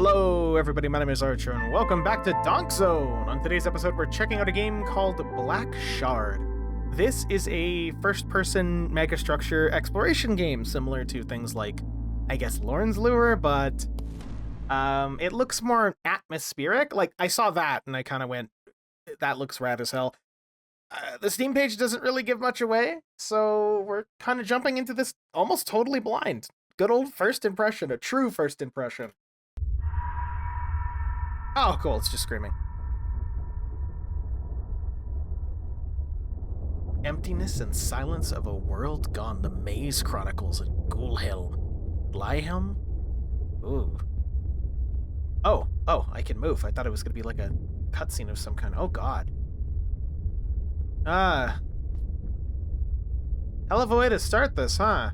Hello everybody, my name is Archer and welcome back to Donk-Zone. On today's episode we're checking out a game called Blackshard. This is a first-person megastructure exploration game similar to things like, I guess, Lauren's Lure, but it looks more atmospheric. Like, I saw that and I kind of went, that looks rad as hell. The Steam page doesn't really give much away, so we're kind of jumping into this almost totally blind. Good old first impression, a true first impression. Oh, cool, it's just screaming. Emptiness and silence of a world gone, the Maze Chronicles at Ghoulhelm. Blyhelm? Ooh. Oh, I can move. I thought it was gonna be like a cutscene of some kind. Oh god. Hell of a way to start this, huh?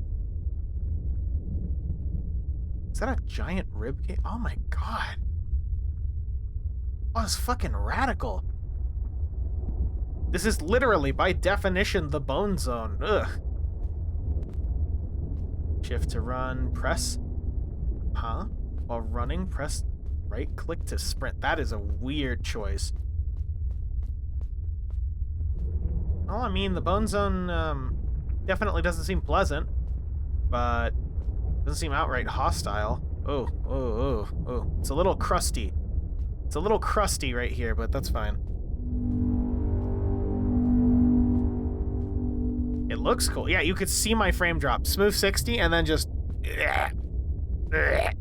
Is that a giant rib cage? Oh my god. Oh, it's fucking radical. This is literally, by definition, the bone zone. Ugh. Shift to run, press. Huh? While running, press right click to sprint. That is a weird choice. Well, I mean, the bone zone definitely doesn't seem pleasant, but doesn't seem outright hostile. Oh. It's a little crusty. It's a little crusty right here, but that's fine. It looks cool. Yeah, you could see my frame drop. Smooth 60 and then just... The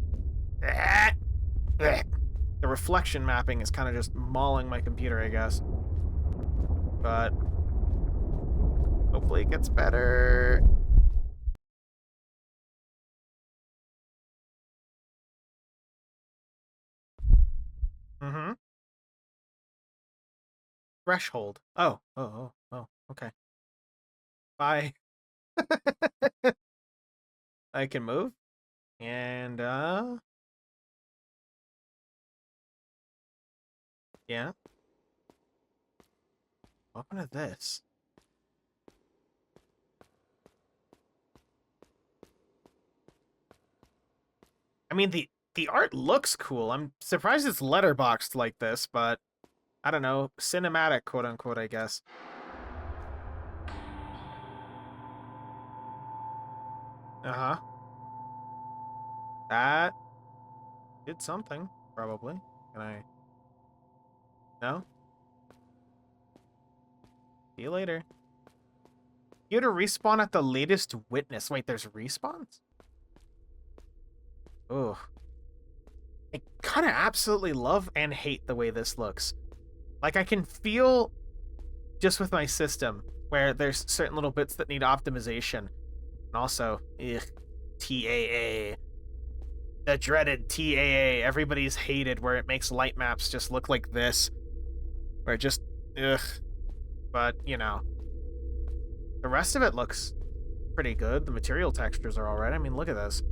reflection mapping is kind of just mauling my computer, I guess. But hopefully it gets better. Mm-hmm. Threshold. Oh, okay. Bye. I can move. And, yeah. Welcome to this. I mean, the art looks cool. I'm surprised it's letterboxed like this, but I don't know, cinematic, quote unquote, I guess. Uh-huh. That did something, probably. Can I? No? See you later. You to respawn at the latest witness. Wait, there's respawns? Oh. I kind of absolutely love and hate the way this looks. Like, I can feel, just with my system, where there's certain little bits that need optimization. And also, TAA. The dreaded TAA. Everybody's hated where it makes light maps just look like this. Where it just, ugh. But, you know. The rest of it looks pretty good. The material textures are alright. I mean, look at this.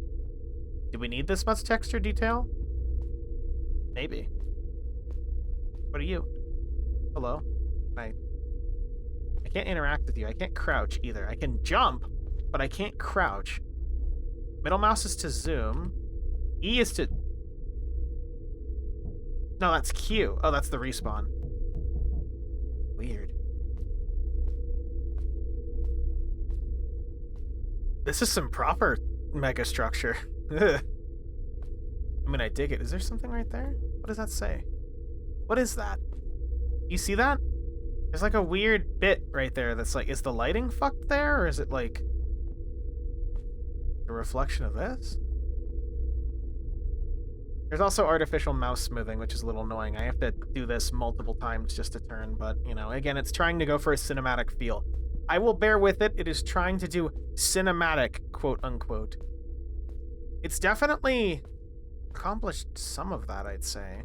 Do we need this much texture detail? Maybe. What are you? Hello? I can't interact with you. I can't crouch either. I can jump, but I can't crouch. Middle mouse is to zoom. E is to... No, that's Q. Oh, that's the respawn. Weird. This is some proper mega structure. I mean, I dig it. Is there something right there? What does that say? What is that? You see that? There's like a weird bit right there that's like, is the lighting fucked there? Or is it like a reflection of this? There's also artificial mouse smoothing, which is a little annoying. I have to do this multiple times just to turn, but, you know, again, it's trying to go for a cinematic feel. I will bear with it. It is trying to do cinematic, quote unquote. It's definitely accomplished some of that, I'd say.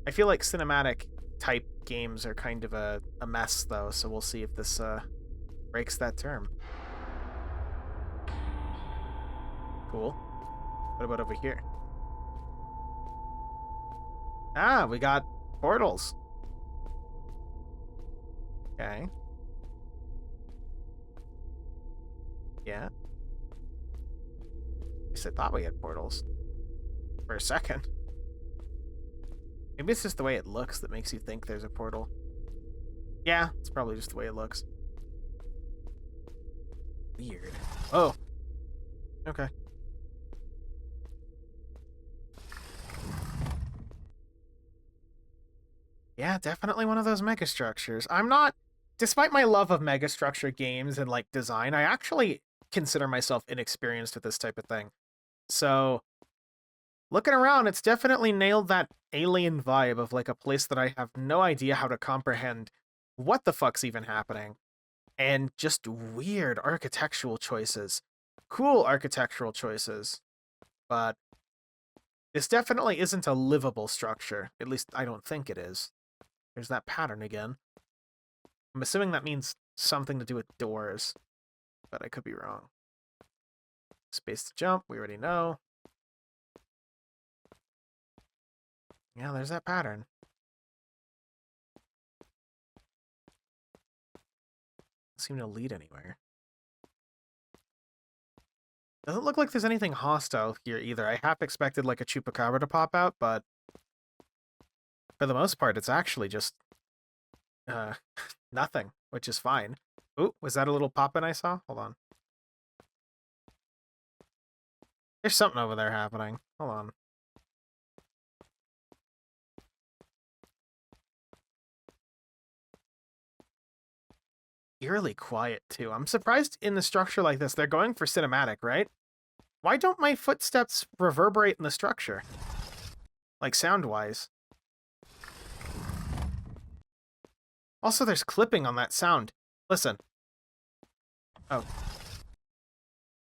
I feel like cinematic type games are kind of a mess, though, so we'll see if this breaks that term. Cool. What about over here? Ah, we got portals. Okay. Yeah. At least I thought we had portals. for a second. Maybe it's just the way it looks that makes you think there's a portal. Yeah, it's probably just the way it looks. Weird. Oh. Okay. Yeah, definitely one of those megastructures. I'm not, despite my love of megastructure games and like design, I actually consider myself inexperienced with this type of thing. So, looking around, it's definitely nailed that alien vibe of like a place that I have no idea how to comprehend what the fuck's even happening. And just weird architectural choices. Cool architectural choices. But this definitely isn't a livable structure. At least I don't think it is. There's that pattern again. I'm assuming that means something to do with doors, but I could be wrong. Space to jump, we already know. Yeah, there's that pattern. Doesn't seem to lead anywhere. Doesn't look like there's anything hostile here either. I half expected like a chupacabra to pop out, but for the most part, it's actually just nothing, which is fine. Ooh, was that a little pop-in I saw? Hold on. There's something over there happening. Hold on. Eerily quiet, too. I'm surprised in a structure like this, they're going for cinematic, right? Why don't my footsteps reverberate in the structure? Like, sound-wise. Also, there's clipping on that sound. Listen. Oh.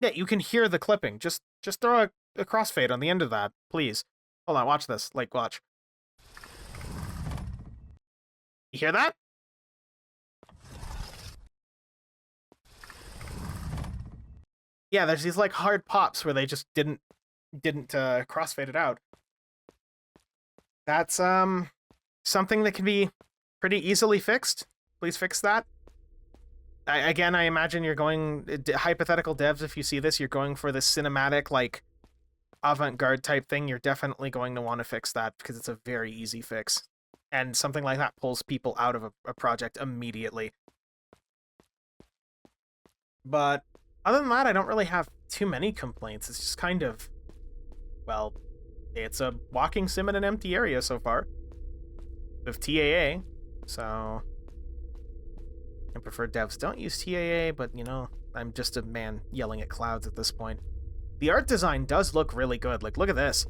Yeah, you can hear the clipping. Just throw a crossfade on the end of that, please. Hold on, watch this. Like, watch. You hear that? Yeah, there's these like hard pops where they just didn't crossfade it out. That's something that can be pretty easily fixed. Please fix that. Again, I imagine you're going hypothetical devs. If you see this, you're going for the cinematic like avant-garde type thing. You're definitely going to want to fix that because it's a very easy fix, and something like that pulls people out of a project immediately. But other than that, I don't really have too many complaints. It's just kind of, well, it's a walking sim in an empty area so far with TAA, so I prefer devs don't use TAA, but, you know, I'm just a man yelling at clouds at this point. The art design does look really good. Like, look at this.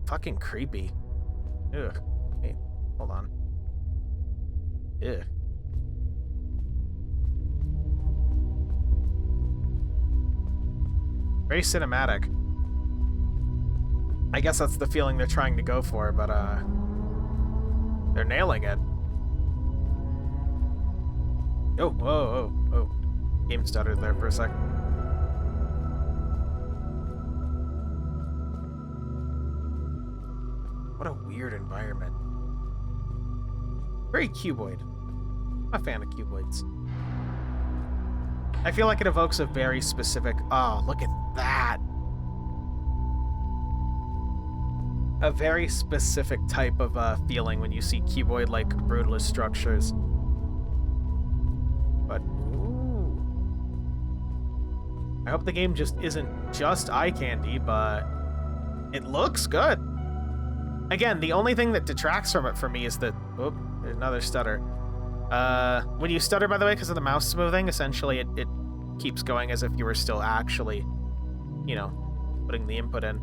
Fucking creepy. Ugh. Wait, hold on. Ugh. Very cinematic. I guess that's the feeling they're trying to go for, but they're nailing it. Oh, whoa, oh, oh. Game stuttered there for a second. What a weird environment. Very cuboid. I'm a fan of cuboids. I feel like it evokes a very specific... Oh, look at that! A very specific type of feeling when you see cuboid-like brutalist structures. But, ooh. I hope the game just isn't just eye candy, but it looks good. Again, the only thing that detracts from it for me is that... Oop, there's another stutter. When you stutter, by the way, because of the mouse smoothing, essentially it keeps going as if you were still actually, you know, putting the input in.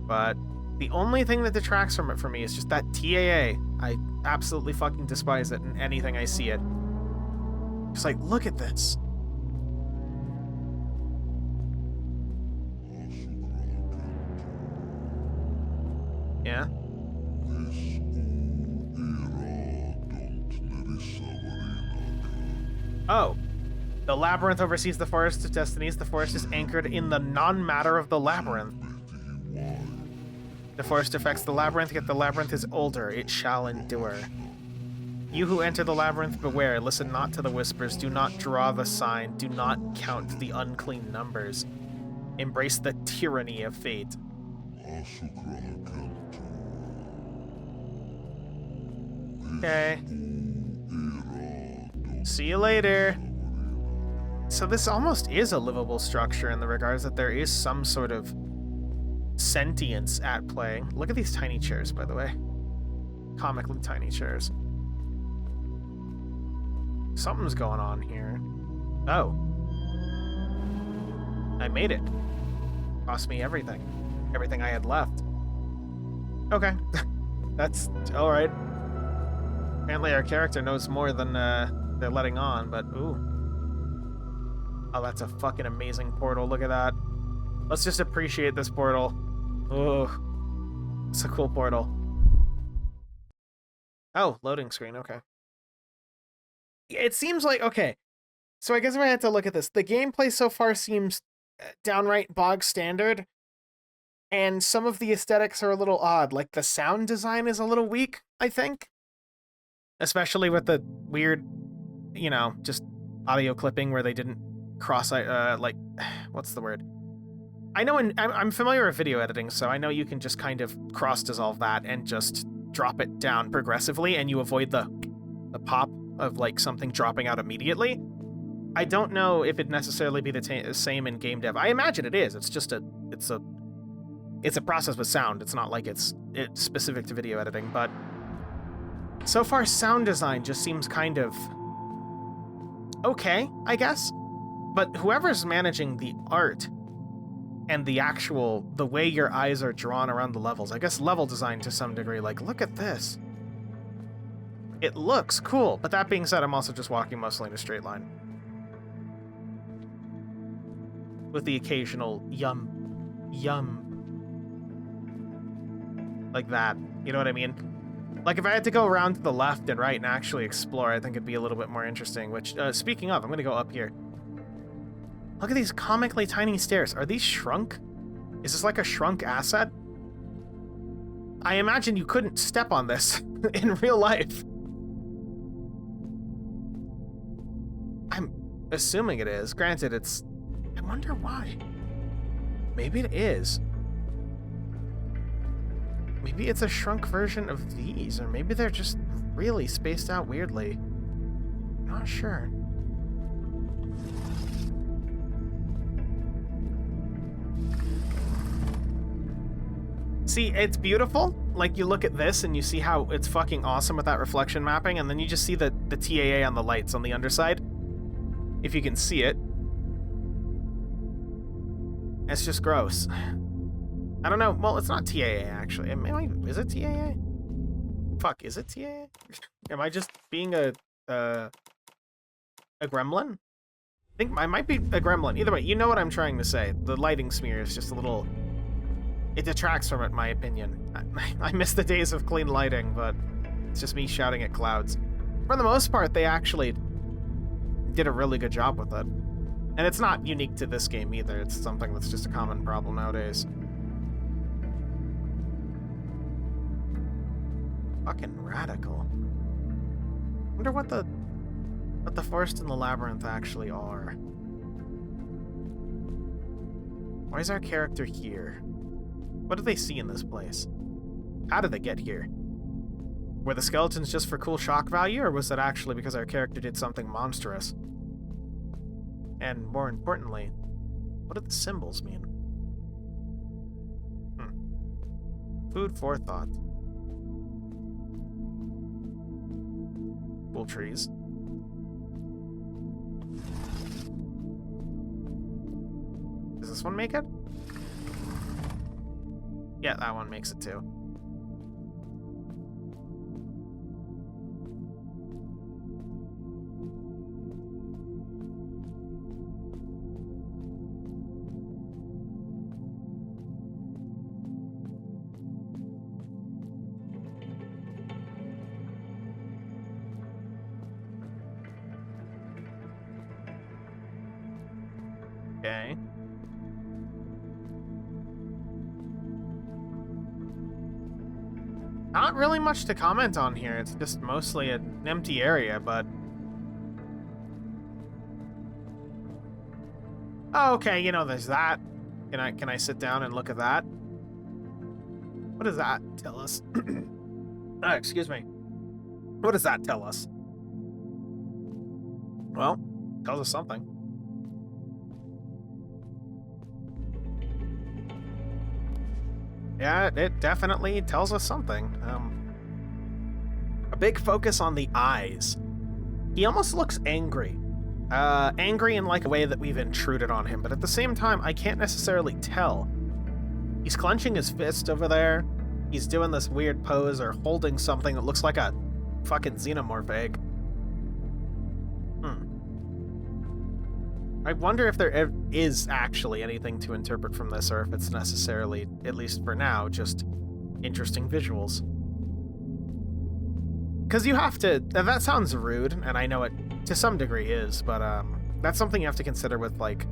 But the only thing that detracts from it for me is just that TAA. I absolutely fucking despise it in anything I see it. Just like, look at this. Yeah? Oh. The labyrinth oversees the forest of destinies. The forest is anchored in the non-matter of the labyrinth. The forest affects the labyrinth, yet the labyrinth is older. It shall endure. You who enter the labyrinth, beware. Listen not to the whispers. Do not draw the sign. Do not count the unclean numbers. Embrace the tyranny of fate. Okay. See you later. So this almost is a livable structure in the regards that there is some sort of sentience at play. Look at these tiny chairs, by the way. Comically tiny chairs. Something's going on here. Oh. I made it. Cost me everything. Everything I had left. Okay. That's alright. Apparently our character knows more than they're letting on, but ooh. Oh, that's a fucking amazing portal. Look at that. Let's just appreciate this portal. Oh, it's a cool portal. Oh, loading screen. Okay. It seems like, okay. So I guess if I had to look at this, the gameplay so far seems downright bog standard. And some of the aesthetics are a little odd. Like the sound design is a little weak, I think. Especially with the weird, you know, just audio clipping where they didn't cross, like, what's the word? I know I'm familiar with video editing, so I know you can just kind of cross-dissolve that and just drop it down progressively, and you avoid the pop of, like, something dropping out immediately. I don't know if it'd necessarily be the same in game dev. I imagine it is. It's just it's a process with sound. It's not like it's specific to video editing, but so far sound design just seems kind of okay, I guess. But whoever's managing the art and the way your eyes are drawn around the levels, I guess level design to some degree, like, look at this. It looks cool, but that being said, I'm also just walking mostly in a straight line. With the occasional yum, like that. You know what I mean? Like, if I had to go around to the left and right and actually explore, I think it'd be a little bit more interesting, which, speaking of, I'm gonna go up here. Look at these comically tiny stairs. Are these shrunk? Is this like a shrunk asset? I imagine you couldn't step on this in real life. I'm assuming it is. Granted, it's... I wonder why. Maybe it is. Maybe it's a shrunk version of these, or maybe they're just really spaced out weirdly. Not sure. See, it's beautiful. Like, you look at this and you see how it's fucking awesome with that reflection mapping, and then you just see the TAA on the lights on the underside. If you can see it. It's just gross. I don't know. Well, it's not TAA, actually. Is it TAA? Fuck, is it TAA? Am I just being a gremlin? I think I might be a gremlin. Either way, you know what I'm trying to say. The lighting smear is just a little... It detracts from it, in my opinion. I miss the days of clean lighting, but it's just me shouting at clouds. For the most part, they actually did a really good job with it. And it's not unique to this game either. It's something that's just a common problem nowadays. Fucking radical. Wonder what the forest and the labyrinth actually are. Why is our character here? What do they see in this place? How did they get here? Were the skeletons just for cool shock value, or was that actually because our character did something monstrous? And more importantly, what do the symbols mean? Food for thought. Cool trees. Does this one make it? Yeah, that one makes it too. Okay. Not really much to comment on here. It's just mostly an empty area, but... Oh, okay, you know, there's that. Can I sit down and look at that? What does that tell us? Excuse me. What does that tell us? Well, tells us something. Yeah, it definitely tells us something. A big focus on the eyes. He almost looks angry. Angry in like a way that we've intruded on him, but at the same time, I can't necessarily tell. He's clenching his fist over there. He's doing this weird pose or holding something that looks like a fucking xenomorph egg. I wonder if there is actually anything to interpret from this, or if it's necessarily, at least for now, just interesting visuals. Because you have to... That sounds rude, and I know it to some degree is, but that's something you have to consider with, like,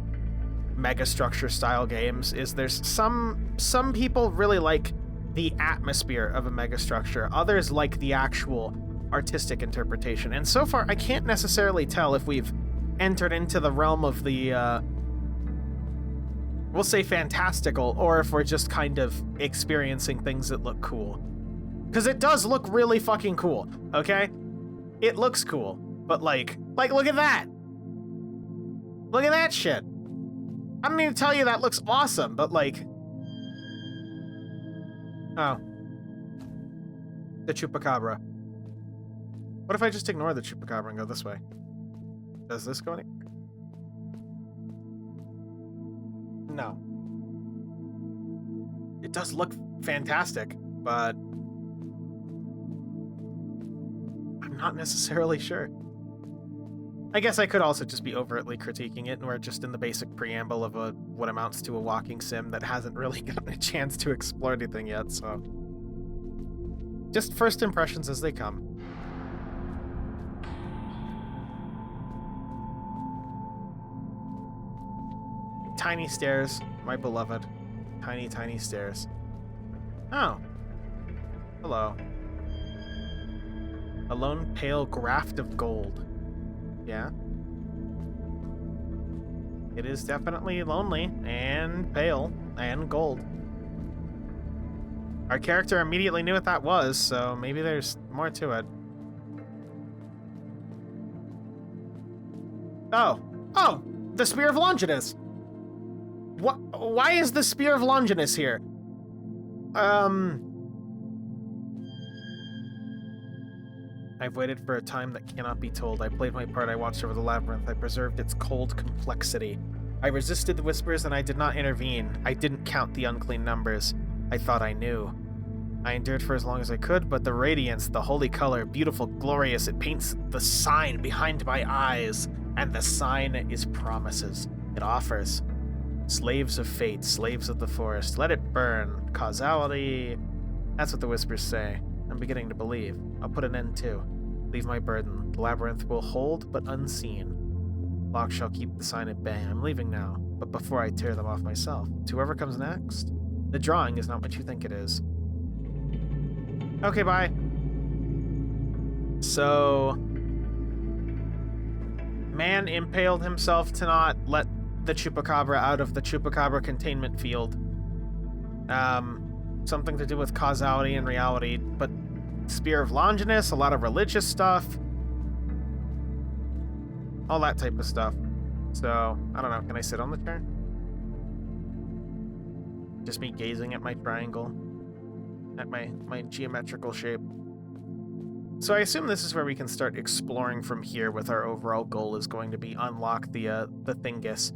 megastructure style games, is there's some people really like the atmosphere of a megastructure, others like the actual artistic interpretation, and so far I can't necessarily tell if we've entered into the realm of the, we'll say fantastical, or if we're just kind of experiencing things that look cool. Because it does look really fucking cool, okay? It looks cool, but like, look at that! Look at that shit! I don't need to tell you that looks awesome, but like... Oh. The Chupacabra. What if I just ignore the Chupacabra and go this way? Does this go anywhere? No. It does look fantastic, but... I'm not necessarily sure. I guess I could also just be overtly critiquing it, and we're just in the basic preamble of what amounts to a walking sim that hasn't really gotten a chance to explore anything yet, so... Just first impressions as they come. Tiny stairs, my beloved. Tiny, tiny stairs. Oh. Hello. A lone pale graft of gold. Yeah. It is definitely lonely, and pale, and gold. Our character immediately knew what that was, so maybe there's more to it. Oh. Oh! The Spear of Longinus! What? Why is the Spear of Longinus here? I've waited for a time that cannot be told. I played my part, I watched over the labyrinth, I preserved its cold complexity. I resisted the whispers and I did not intervene. I didn't count the unclean numbers. I thought I knew. I endured for as long as I could, but the radiance, the holy color, beautiful, glorious, it paints the sign behind my eyes, and the sign is promises. It offers. Slaves of fate, slaves of the forest, let it burn. Causality. That's what the whispers say. I'm beginning to believe. I'll put an end to. Leave my burden. The labyrinth will hold, but unseen. Lock shall keep the sign at bay. I'm leaving now, but before I tear them off myself, to whoever comes next, the drawing is not what you think it is. Okay, bye. So... Man impaled himself to not let the Chupacabra out of the Chupacabra containment field. Something to do with causality and reality, but Spear of Longinus, a lot of religious stuff. All that type of stuff. So, I don't know, can I sit on the chair? Just me gazing at my triangle. At my geometrical shape. So I assume this is where we can start exploring from here, with our overall goal is going to be unlock the Thingus.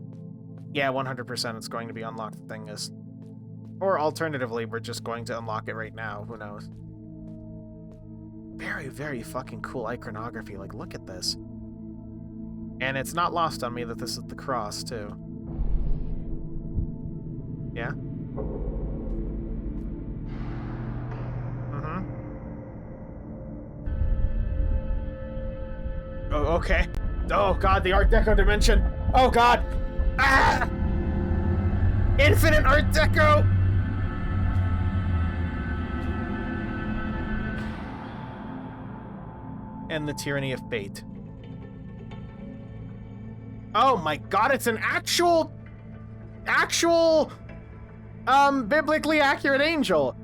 Yeah, 100% it's going to be unlock the Thingus. Or alternatively, we're just going to unlock it right now, who knows. Very, very fucking cool iconography, like look at this. And it's not lost on me that this is the cross, too. Yeah? Oh, okay. Oh god, the Art Deco dimension. Oh god. Ah! Infinite Art Deco! And the tyranny of fate. Oh my god, it's an actual biblically accurate angel.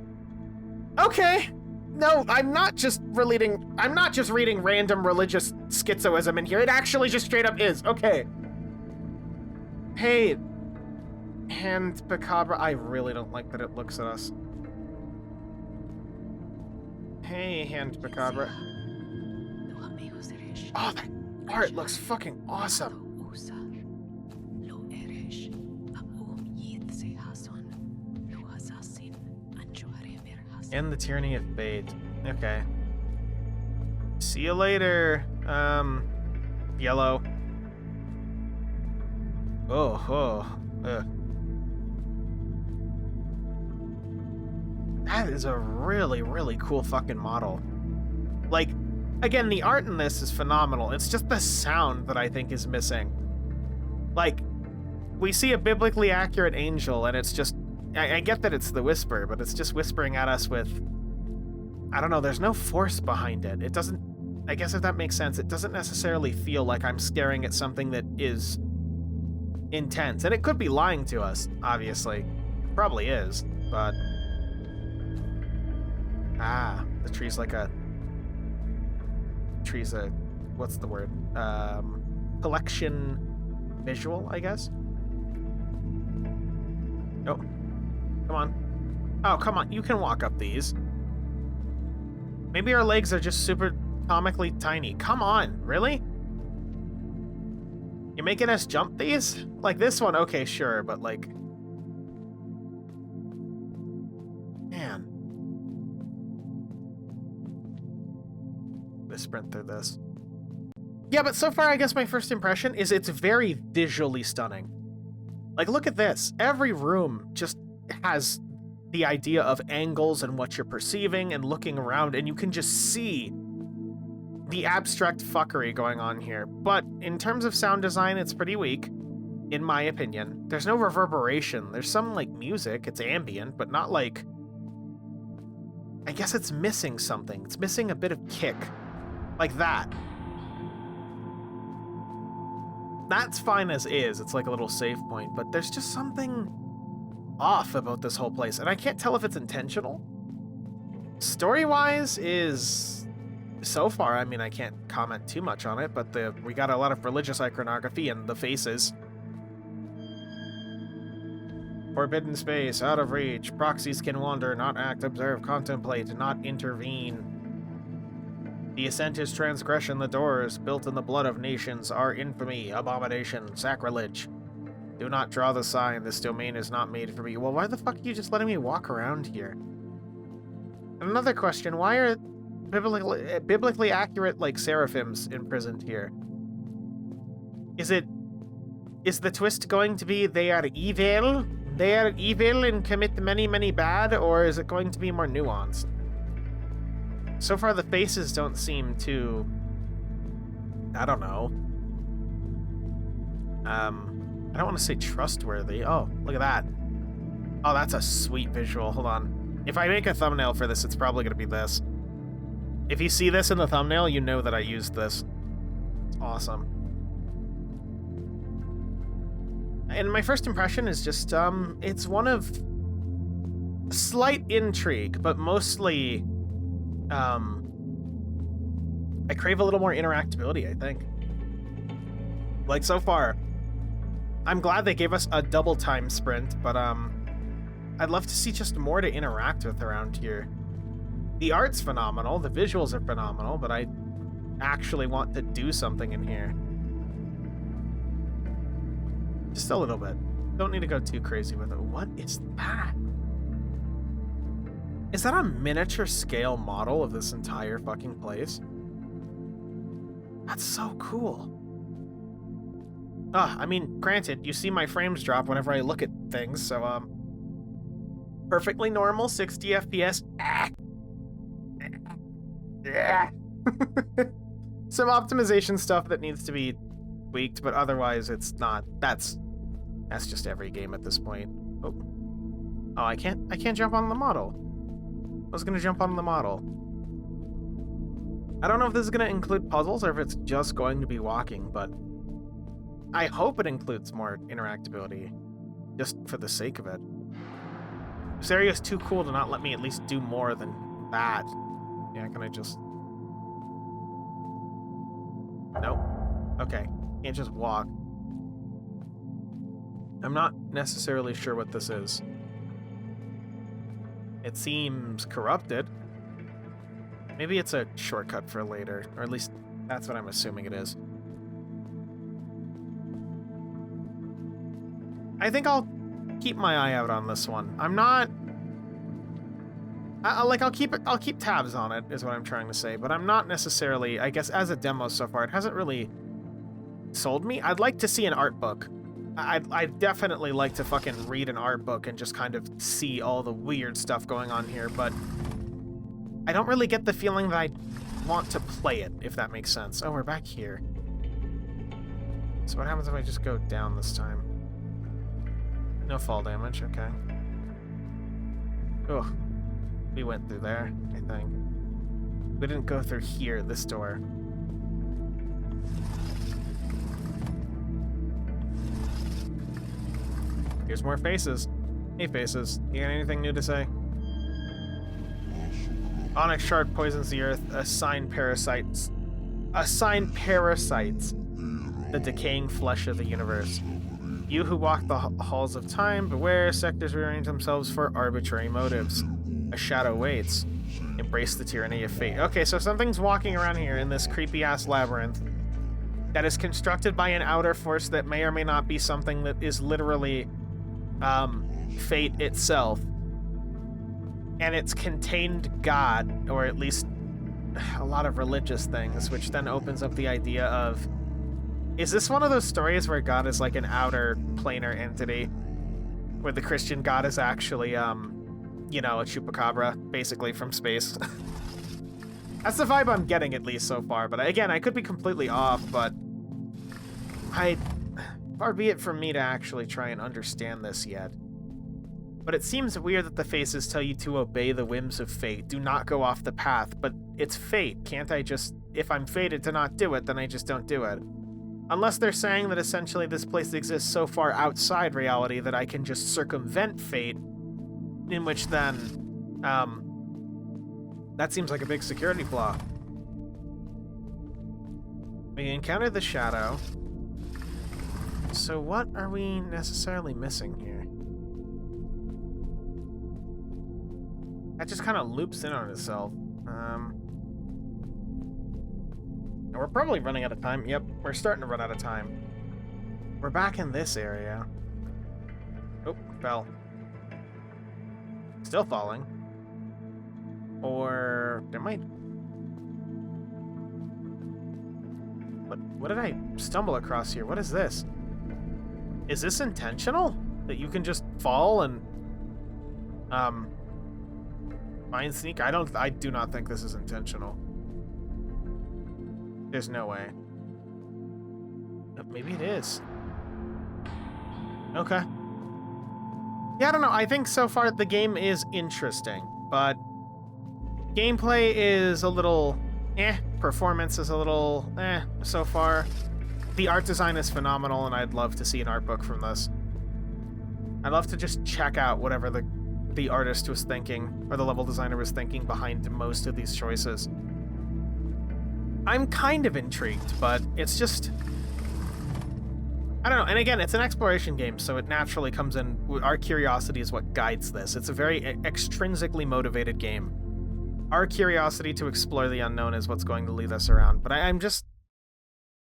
Okay. No, I'm not just reading random religious schizoism in here. It actually just straight up is. Okay. Hey, Hand Macabre. I really don't like that it looks at us. Hey, Hand Macabre. Oh, that art looks fucking awesome. And the Tyranny of Fate. Okay. See you later. Yellow. Ugh. That is a really, really cool fucking model. Like, again, the art in this is phenomenal. It's just the sound that I think is missing. Like, we see a biblically accurate angel, and it's just... I get that it's the whisper, but it's just whispering at us with... I don't know, there's no force behind it. It doesn't... I guess if that makes sense, it doesn't necessarily feel like I'm staring at something that is intense. And it could be lying to us, obviously. Probably is, but... Ah, the tree's like a... Tree's a... What's the word? Collection visual, I guess? Oh. Come on. Oh, come on. You can walk up these. Maybe our legs are just super comically tiny. Come on. Really? You're making us jump these? Like this one? Okay, sure. But like... Man. Let's sprint through this. Yeah, but so far, I guess my first impression is it's very visually stunning. Like, look at this. Every room just has the idea of angles and what you're perceiving and looking around, and you can just see the abstract fuckery going on here. But in terms of sound design, it's pretty weak, in my opinion. There's no reverberation. There's some, like, music. It's ambient, but not, like... I guess it's missing something. It's missing a bit of kick. Like that. That's fine as is. It's like a little save point, but there's just something off about this whole place, and I can't tell if it's intentional. Story-wise is... So far, I mean, I can't comment too much on it, but we got a lot of religious iconography and the faces. Forbidden space, out of reach. Proxies can wander, not act, observe, contemplate, not intervene. The ascent is transgression. The doors, built in the blood of nations, are infamy, abomination, sacrilege. Do not draw the sign. This domain is not made for me. Well, why the fuck are you just letting me walk around here? And another question, why are biblically accurate, like, seraphims imprisoned here? Is the twist going to be they are evil? They are evil and commit many, many bad, or is it going to be more nuanced? So far, the faces don't seem too... I don't know. I don't want to say trustworthy. Oh, look at that. Oh, that's a sweet visual. Hold on. If I make a thumbnail for this, it's probably going to be this. If you see this in the thumbnail, you know that I used this. It's awesome. And my first impression is just, it's one of slight intrigue, but mostly... I crave a little more interactability, I think. Like, so far, I'm glad they gave us a double time sprint, but, I'd love to see just more to interact with around here. The art's phenomenal, the visuals are phenomenal, but I actually want to do something in here. Just a little bit. Don't need to go too crazy with it. What is that? Is that a miniature scale model of this entire fucking place? That's so cool. I mean, granted, you see my frames drop whenever I look at things, so, perfectly normal, 60 FPS. Some optimization stuff that needs to be tweaked, but otherwise it's not. That's just every game at this point. Oh, I can't jump on the model. I was gonna jump on the model. I don't know if this is gonna include puzzles or if it's just going to be walking, but I hope it includes more interactability, just for the sake of it. This area is too cool to not let me at least do more than that. Yeah, can I just... Nope. Okay. Can't just walk. I'm not necessarily sure what this is. It seems corrupted. Maybe it's a shortcut for later, or at least that's what I'm assuming it is. I think I'll keep my eye out on this one. I'm not... I'll keep tabs on it, is what I'm trying to say, but I'm not necessarily, I guess, as a demo so far, it hasn't really sold me. I'd like to see an art book. I'd definitely like to fucking read an art book and just kind of see all the weird stuff going on here, but I don't really get the feeling that I want to play it, if that makes sense. Oh, we're back here. So what happens if I just go down this time? No fall damage, okay. Ugh. We went through there, I think. We didn't go through here, this door. Here's more faces. Hey, faces. You got anything new to say? Onyx shard poisons the earth. Assign parasites the decaying flesh of the universe. You who walk the halls of time, beware, sectors rearrange themselves for arbitrary motives. A shadow waits. Embrace the tyranny of fate. Okay, so something's walking around here in this creepy-ass labyrinth that is constructed by an outer force that may or may not be something that is literally fate itself. And it's contained God, or at least a lot of religious things, which then opens up the idea of, is this one of those stories where God is like an outer planar entity, where the Christian God is actually, you know, a chupacabra, basically, from space? That's the vibe I'm getting, at least so far, but again, I could be completely off, but far be it from me to actually try and understand this yet. But it seems weird that the faces tell you to obey the whims of fate, do not go off the path, but it's fate. Can't I just, if I'm fated to not do it, then I just don't do it? Unless they're saying that essentially this place exists so far outside reality that I can just circumvent fate, in which then, that seems like a big security flaw. We encounter the shadow. So what are we necessarily missing here? That just kind of loops in on itself. And we're probably running out of time. Yep, we're starting to run out of time. We're back in this area. Oh, fell. Still falling. Or there might... What did I stumble across here? What is this? Is this intentional? That you can just fall and find sneak? I do not think this is intentional. There's no way. Maybe it is. Okay. Yeah, I don't know. I think so far the game is interesting, but gameplay is a little performance is a little so far. The art design is phenomenal, and I'd love to see an art book from this. I'd love to just check out whatever the artist was thinking, or the level designer was thinking behind most of these choices. I'm kind of intrigued, but it's just... I don't know, and again, it's an exploration game, so it naturally comes in... Our curiosity is what guides this. It's a very extrinsically motivated game. Our curiosity to explore the unknown is what's going to lead us around, but I'm just...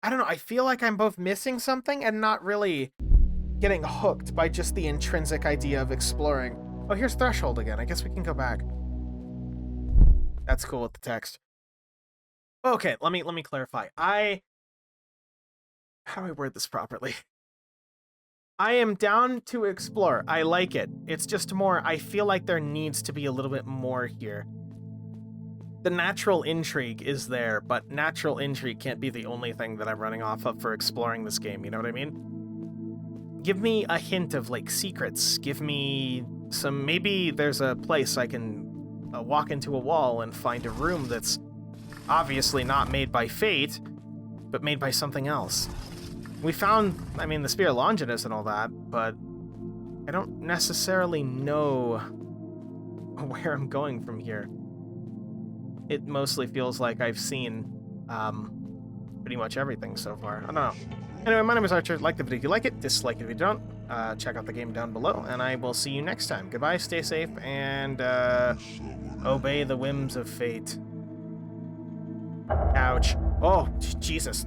I don't know, I feel like I'm both missing something and not really getting hooked by just the intrinsic idea of exploring. Oh, here's Threshold again. I guess we can go back. That's cool with the text. Okay, let me clarify. How do I word this properly? I am down to explore. I like it. It's just more, I feel like there needs to be a little bit more here. The natural intrigue is there, but natural intrigue can't be the only thing that I'm running off of for exploring this game, you know what I mean? Give me a hint of, like, secrets. Give me some... Maybe there's a place I can walk into a wall and find a room that's obviously not made by fate, but made by something else. We found, I mean, the Spear of Longinus and all that, but I don't necessarily know where I'm going from here. It mostly feels like I've seen pretty much everything so far. I don't know. Anyway, my name is Archer. Like the video if you like it, dislike it if you don't. Check out the game down below, and I will see you next time. Goodbye, stay safe, and obey the whims of fate. Ouch. Oh, Jesus.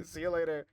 See you later.